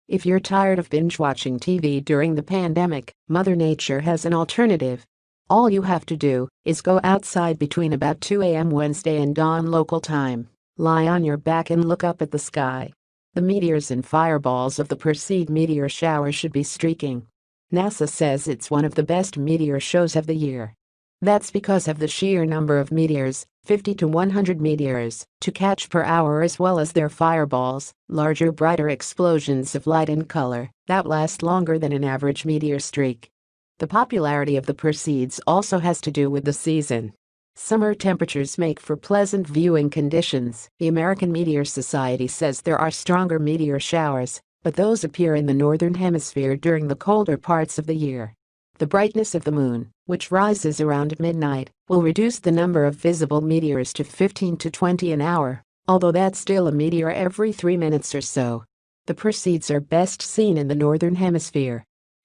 If you're tired of binge-watching TV during the pandemic, Mother Nature has an alternative. All you have to do is go outside between about 2 a.m. Wednesday and dawn local time, lie on your back and look up at the sky. The meteors and fireballs of the Perseid meteor shower should be streaking. NASA says it's one of the best meteor shows of the year. That's because of the sheer number of meteors, 50 to 100 meteors, to catch per hour, as well as their fireballs, larger, brighter explosions of light and color that last longer than an average meteor streak. The popularity of the Perseids also has to do with the season. Summer temperatures make for pleasant viewing conditions. The American Meteor Society says there are stronger meteor showers, but those appear in the Northern Hemisphere during the colder parts of the year. The brightness of the moon, which rises around midnight, will reduce the number of visible meteors to 15 to 20 an hour, although that's still a meteor every 3 minutes or so. The Perseids are best seen in the Northern Hemisphere.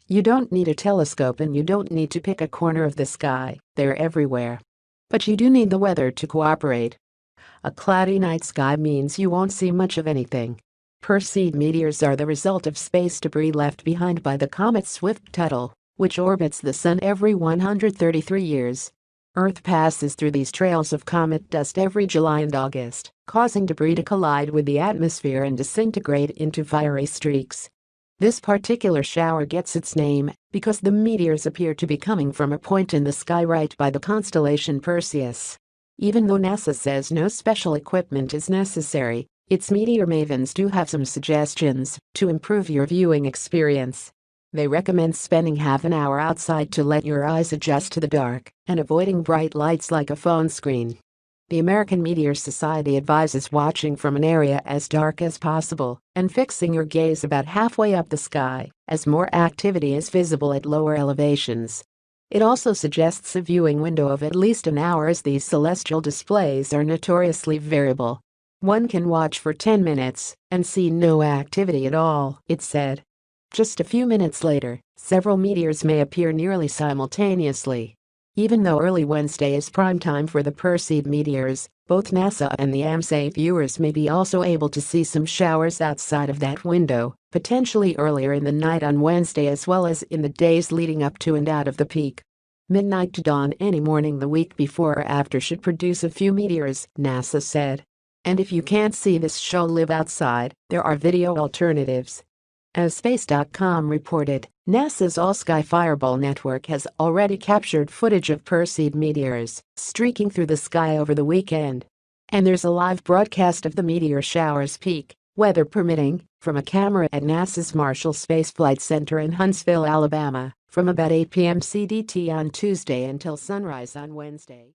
You don't need a telescope and you don't need to pick a corner of the sky, they're everywhere. But you do need the weather to cooperate. A cloudy night sky means you won't see much of anything. Perseid meteors are the result of space debris left behind by the comet Swift-Tuttle, which orbits the Sun every 133 years. Earth passes through these trails of comet dust every July and August, causing debris to collide with the atmosphere and disintegrate into fiery streaks. This particular shower gets its name because the meteors appear to be coming from a point in the sky right by the constellation Perseids. Even though NASA says no special equipment is necessary, its meteor mavens do have some suggestions to improve your viewing experience. They recommend spending half an hour outside to let your eyes adjust to the dark and avoiding bright lights like a phone screen. The American Meteor Society advises watching from an area as dark as possible and fixing your gaze about halfway up the sky, as more activity is visible at lower elevations. It also suggests a viewing window of at least an hour, as these celestial displays are notoriously variable. One can watch for 10 minutes and see no activity at all, it said. Just a few minutes later, several meteors may appear nearly simultaneously. Even though early Wednesday is prime time for the Perseid meteors, both NASA and the AMSA viewers may be also able to see some showers outside of that window, potentially earlier in the night on Wednesday as well as in the days leading up to and out of the peak. Midnight to dawn any morning the week before or after should produce a few meteors, NASA said. And if you can't see this show live outside, there are video alternatives. As Space.com reported, NASA's All-Sky Fireball network has already captured footage of Perseid meteors streaking through the sky over the weekend. And there's a live broadcast of the meteor shower's peak, weather permitting, from a camera at NASA's Marshall Space Flight Center in Huntsville, Alabama, from about 8 p.m. CDT on Tuesday until sunrise on Wednesday.